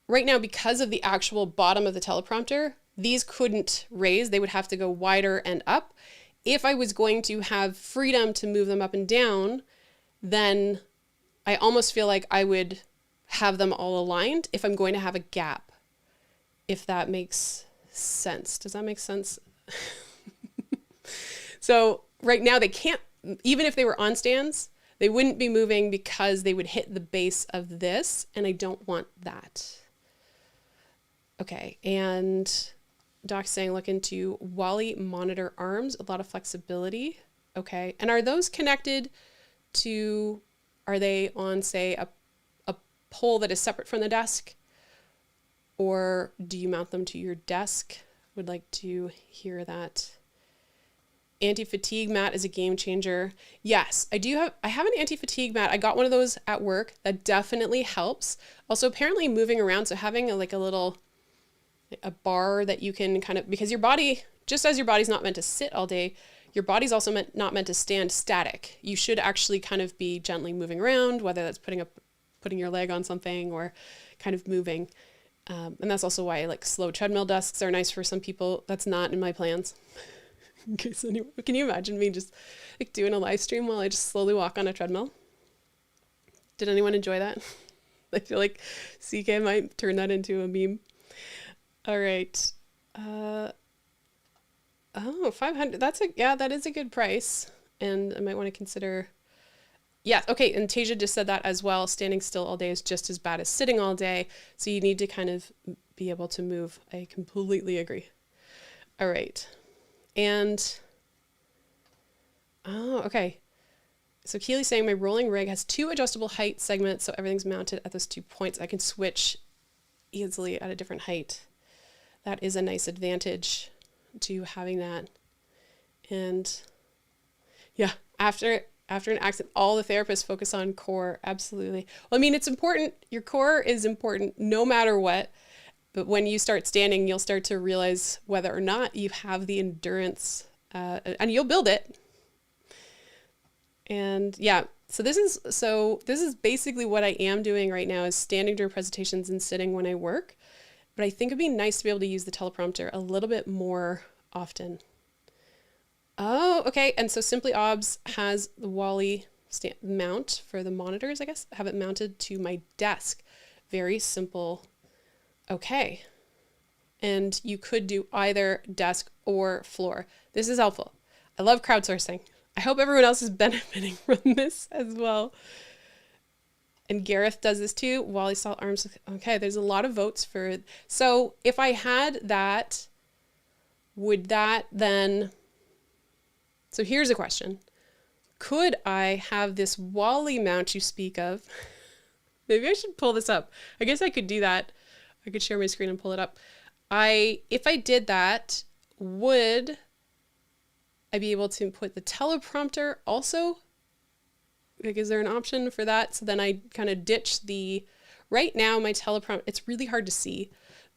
right now, because of the actual bottom of the teleprompter, these couldn't raise. They would have to go wider and up. If I was going to have freedom to move them up and down, then I almost feel like I would have them all aligned if I'm going to have a gap, if that makes sense. Does that make sense? So right now they can't, even if they were on stands, they wouldn't be moving because they would hit the base of this, and I don't want that. Okay, and Doc's saying look into Wally monitor arms, a lot of flexibility. Okay, and are those connected to, are they on, say, a pole that is separate from the desk? Or do you mount them to your desk? Would like to hear that. Anti-fatigue mat is a game changer. Yes, I have an anti-fatigue mat. I got one of those at work. That definitely helps. Also, apparently moving around, so having a bar that you can kind of, because your body, just as your body's not meant to sit all day, your body's also not meant to stand static. You should actually kind of be gently moving around, whether that's putting your leg on something or kind of moving. And that's also why like slow treadmill desks are nice for some people. That's not in my plans. In case anyone, can you imagine me just like doing a live stream while I just slowly walk on a treadmill? Did anyone enjoy that? I feel like CK might turn that into a meme. All right. Oh, 500. That is a good price. And I might want to consider, yeah. Okay. And Tasia just said that as well. Standing still all day is just as bad as sitting all day. So you need to kind of be able to move. I completely agree. All right. And, okay. So Keely's saying my rolling rig has 2 adjustable height segments. So everything's mounted at those 2 points. I can switch easily at a different height. That is a nice advantage to having that. And yeah, after an accident, all the therapists focus on core. Absolutely. Well, I mean, it's important. Your core is important no matter what. But when you start standing, you'll start to realize whether or not you have the endurance, and you'll build it. And yeah, so this is basically what I am doing right now, is standing during presentations and sitting when I work. But I think it'd be nice to be able to use the teleprompter a little bit more often. Oh, okay. And so Simply Obs has the Wally mount for the monitors, I guess. Have it mounted to my desk. Very simple. Okay. And you could do either desk or floor. This is helpful. I love crowdsourcing. I hope everyone else is benefiting from this as well. And Gareth does this too. Wally Salt arms. Okay, there's a lot of votes for. So if I had that, would that then, so here's a question. could I have this Wally mount you speak of? Maybe I should pull this up. I guess I could do that. I could share my screen and pull it up. If I did that, would I be able to put the teleprompter also? Like, is there an option for that? So then I kind of ditch right now my teleprompter, it's really hard to see,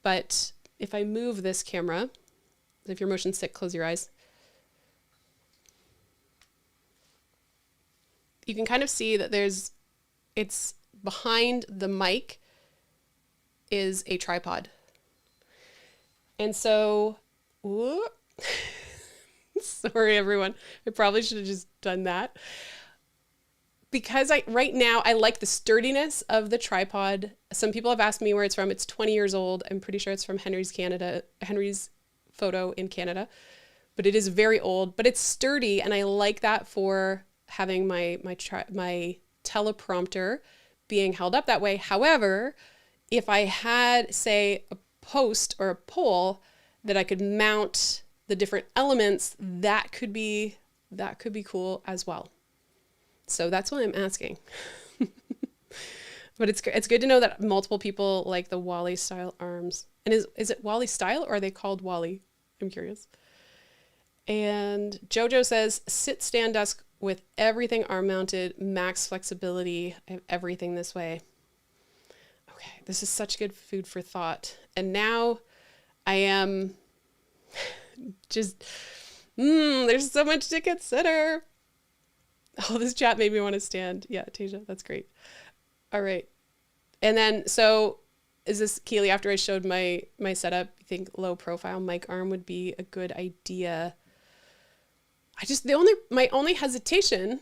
but if I move this camera, if you're motion sick, close your eyes. You can kind of see that it's behind the mic is a tripod. And so, sorry everyone, I probably should have just done that. Because right now I like the sturdiness of the tripod. Some people have asked me where it's from. It's 20 years old. I'm pretty sure it's from Henry's photo in Canada, but it is very old, but it's sturdy. And I like that for having my teleprompter being held up that way. However, if I had, say, a post or a pole that I could mount the different elements, that could be cool as well. So that's why I'm asking. But it's good to know that multiple people like the Wally style arms. And is it Wally style or are they called Wally? I'm curious. And Jojo says, sit stand desk with everything arm mounted, max flexibility. I have everything this way. Okay, this is such good food for thought. And now I am just, there's so much to consider. Oh, this chat made me want to stand. Yeah, Tasia, that's great. All right. And then, so is this, Keely, after I showed my setup, you think low profile mic arm would be a good idea? My only hesitation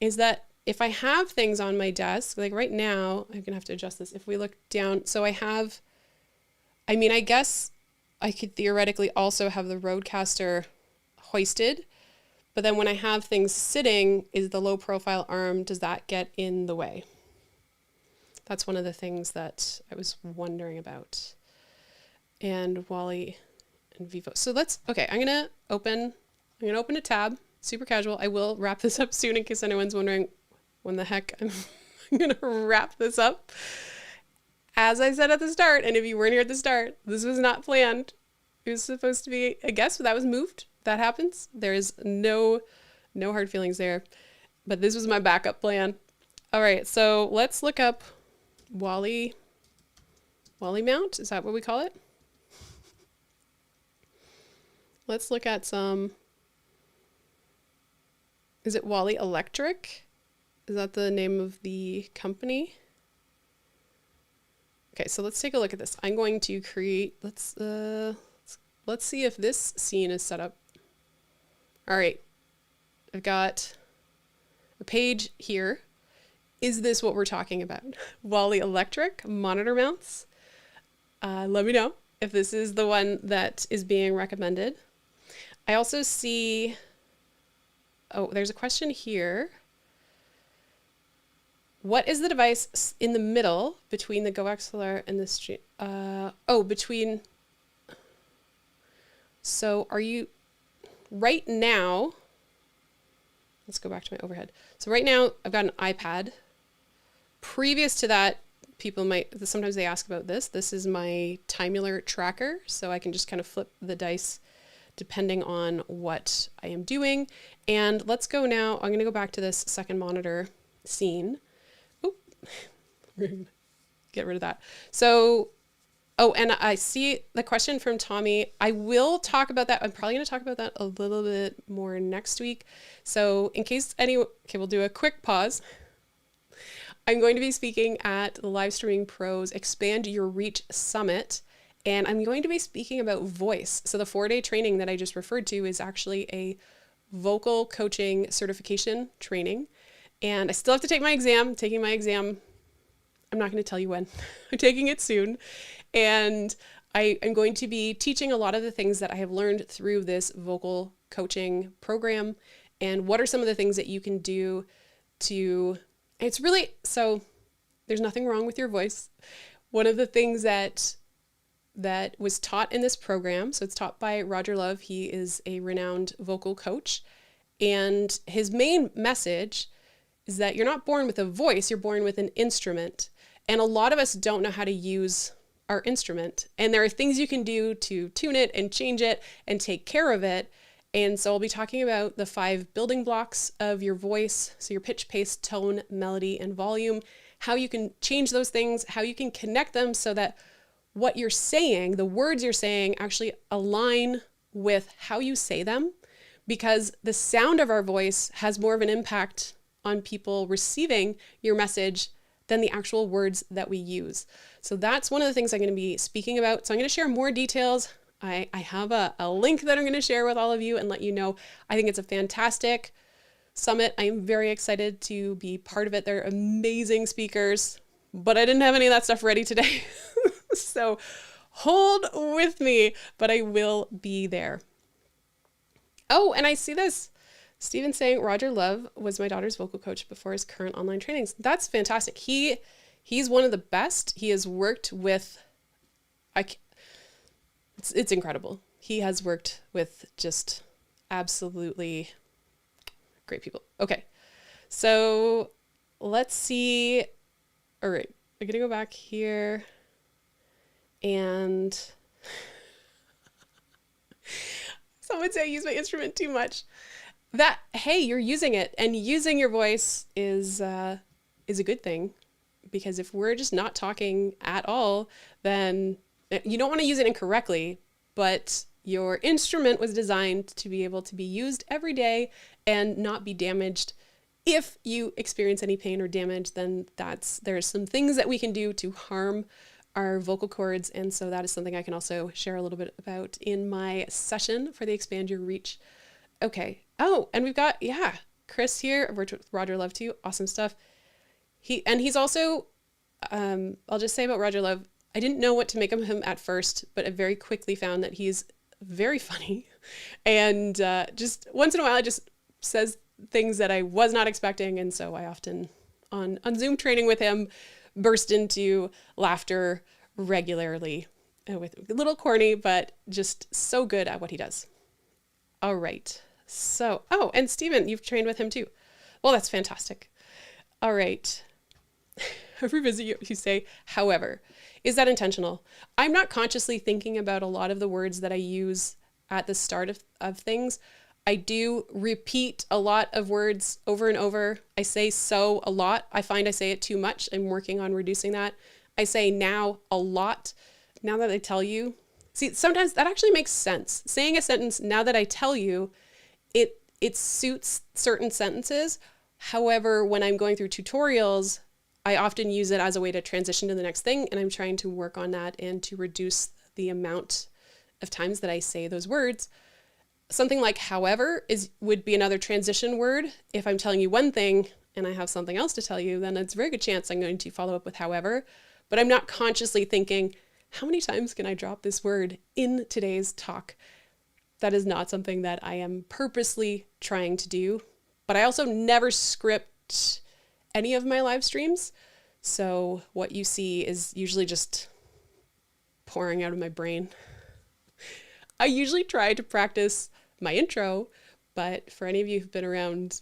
is that if I have things on my desk, like right now, I'm going to have to adjust this. If we look down, so I guess I could theoretically also have the Rodecaster hoisted. But then when I have things sitting, is the low profile arm, does that get in the way? That's one of the things that I was wondering about. And Wally and Vivo. So I'm gonna open a tab, super casual. I will wrap this up soon in case anyone's wondering when the heck I'm gonna wrap this up. As I said at the start, and if you weren't here at the start, this was not planned. It was supposed to be a guest, but that was moved. That happens. There is no hard feelings there, but this was my backup plan. All right, so let's look up Wally mount. Is that what we call it? Let's look at is it Wally Electric? Is that the name of the company? Okay, so let's take a look at this. I'm going to create, let's see if this scene is set up. All right, I've got a page here. Is this what we're talking about? Wally Electric monitor mounts. Let me know if this is the one that is being recommended. I also see, there's a question here. What is the device in the middle between the GoXLR and the stream? So are you, right now, let's go back to my overhead. So right now I've got an iPad. Previous to that, sometimes they ask about this. This is my timular tracker. So I can just kind of flip the dice depending on what I am doing. And let's go now, I'm gonna go back to this second monitor scene. Get rid of that. So, and I see the question from Tommy. I will talk about that. I'm probably going to talk about that a little bit more next week. So in case we'll do a quick pause. I'm going to be speaking at the Livestreaming Pros Expand Your Reach Summit, and I'm going to be speaking about voice. So the 4-day training that I just referred to is actually a vocal coaching certification training. And I still have to take my exam. I'm taking my exam. I'm not going to tell you when. I'm taking it soon. And I'm going to be teaching a lot of the things that I have learned through this vocal coaching program. And what are some of the things that you can do it's really, so there's nothing wrong with your voice. One of the things that was taught in this program, so it's taught by Roger Love. He is a renowned vocal coach. And his main message is that you're not born with a voice, you're born with an instrument. And a lot of us don't know how to use our instrument. And there are things you can do to tune it and change it and take care of it. And so I'll be talking about the 5 building blocks of your voice. So your pitch, pace, tone, melody, and volume, how you can change those things, how you can connect them so that what you're saying, the words you're saying, actually align with how you say them, because the sound of our voice has more of an impact on people receiving your message than the actual words that we use. So that's one of the things I'm going to be speaking about. So I'm going to share more details. I have a link that I'm going to share with all of you and let you know. I think it's a fantastic summit. I'm very excited to be part of it. They're amazing speakers, but I didn't have any of that stuff ready today. So hold with me, but I will be there. Oh, and I see this. Stephen saying Roger Love was my daughter's vocal coach before his current online trainings. That's fantastic. He's one of the best. He has worked with, it's incredible. He has worked with just absolutely great people. Okay, so let's see. All right, I'm gonna go back here and someone say I use my instrument too much. That, hey, you're using it, and using your voice is a good thing, because if we're just not talking at all, then you don't want to use it incorrectly, but your instrument was designed to be able to be used every day and not be damaged. If you experience any pain or damage, then there's some things that we can do to harm our vocal cords, and so that is something I can also share a little bit about in my session for the Expand Your Reach. Okay. Oh, and we've got, yeah, Chris here, Roger Love too. Awesome stuff. He's also, I'll just say about Roger Love, I didn't know what to make of him at first, but I very quickly found that he's very funny. And just once in a while, I just says things that I was not expecting. And so I often, on Zoom training with him, burst into laughter regularly, with a little corny, but just so good at what he does. All right. So, oh, and Stephen, you've trained with him too. Well, that's fantastic. All right. I revisit you say, however, is that intentional? I'm not consciously thinking about a lot of the words that I use at the start of things. I do repeat a lot of words over and over. I say so a lot. I find I say it too much. I'm working on reducing that. I say now a lot. Now that I tell you. See, sometimes that actually makes sense. Saying a sentence, now that I tell you, it suits certain sentences. However, when I'm going through tutorials, I often use it as a way to transition to the next thing, and I'm trying to work on that and to reduce the amount of times that I say those words. Something like however would be another transition word. If I'm telling you one thing and I have something else to tell you, then it's a very good chance I'm going to follow up with however, but I'm not consciously thinking, how many times can I drop this word in today's talk? That is not something that I am purposely trying to do, but I also never script any of my live streams. So what you see is usually just pouring out of my brain. I usually try to practice my intro, but for any of you who've been around,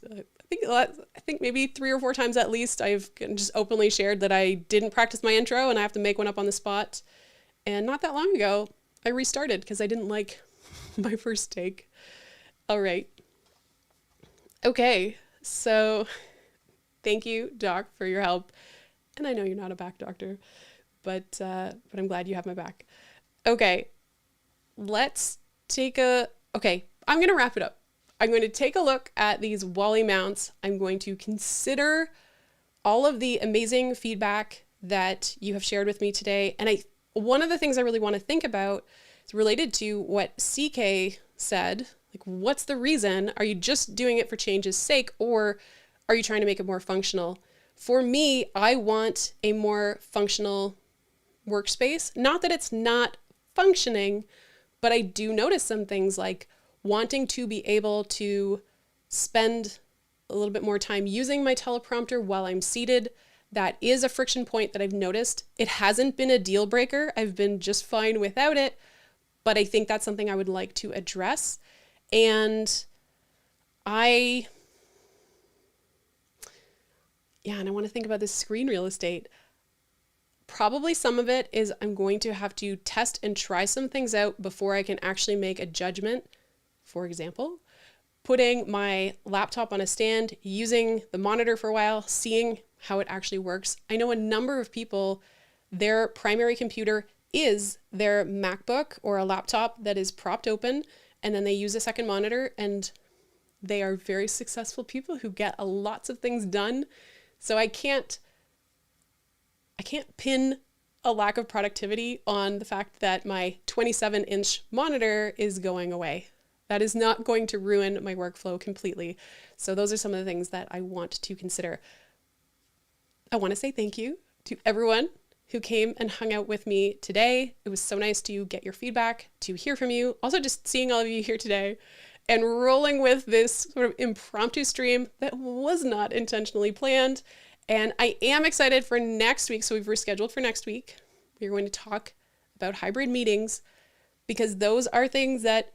I think maybe 3 or 4 times at least, I've just openly shared that I didn't practice my intro and I have to make one up on the spot. And not that long ago, I restarted because I didn't like my first take. All right. Okay. So thank you, Doc, for your help. And I know you're not a back doctor, but I'm glad you have my back. Okay. Let's take okay. I'm going to wrap it up. I'm going to take a look at these Wally mounts. I'm going to consider all of the amazing feedback that you have shared with me today. And one of the things I really want to think about is related to what CK said. Like, what's the reason? Are you just doing it for change's sake, or are you trying to make it more functional? For me, I want a more functional workspace. Not that it's not functioning, but I do notice some things like wanting to be able to spend a little bit more time using my teleprompter while I'm seated. That is a friction point that I've noticed. It hasn't been a deal breaker. I've been just fine without it, but I think that's something I would like to address. And And I want to think about this screen real estate. Probably some of it is I'm going to have to test and try some things out before I can actually make a judgment. For example, putting my laptop on a stand, using the monitor for a while, seeing how it actually works. I know a number of people, their primary computer is their MacBook or a laptop that is propped open, and then they use a second monitor, and they are very successful people who get lots of things done. So I can't pin a lack of productivity on the fact that my 27-inch monitor is going away. That is not going to ruin my workflow completely. So those are some of the things that I want to consider. I want to say thank you to everyone who came and hung out with me today. It was so nice to get your feedback, to hear from you. Also just seeing all of you here today and rolling with this sort of impromptu stream that was not intentionally planned. And I am excited for next week. So we've rescheduled for next week. We're going to talk about hybrid meetings because those are things that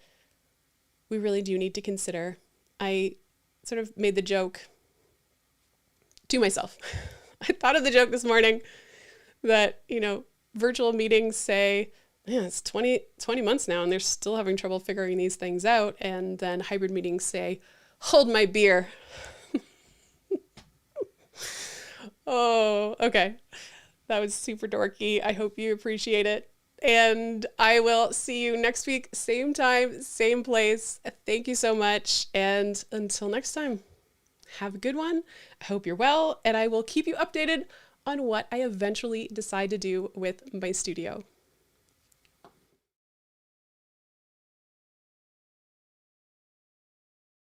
we really do need to consider. I sort of made the joke to myself. I thought of the joke this morning that, virtual meetings say, yeah, it's 20 months now and they're still having trouble figuring these things out. And then hybrid meetings say, hold my beer. Oh, okay. That was super dorky. I hope you appreciate it. And I will see you next week, same time, same place. Thank you so much. And until next time, have a good one. I hope you're well, and I will keep you updated on what I eventually decide to do with my studio.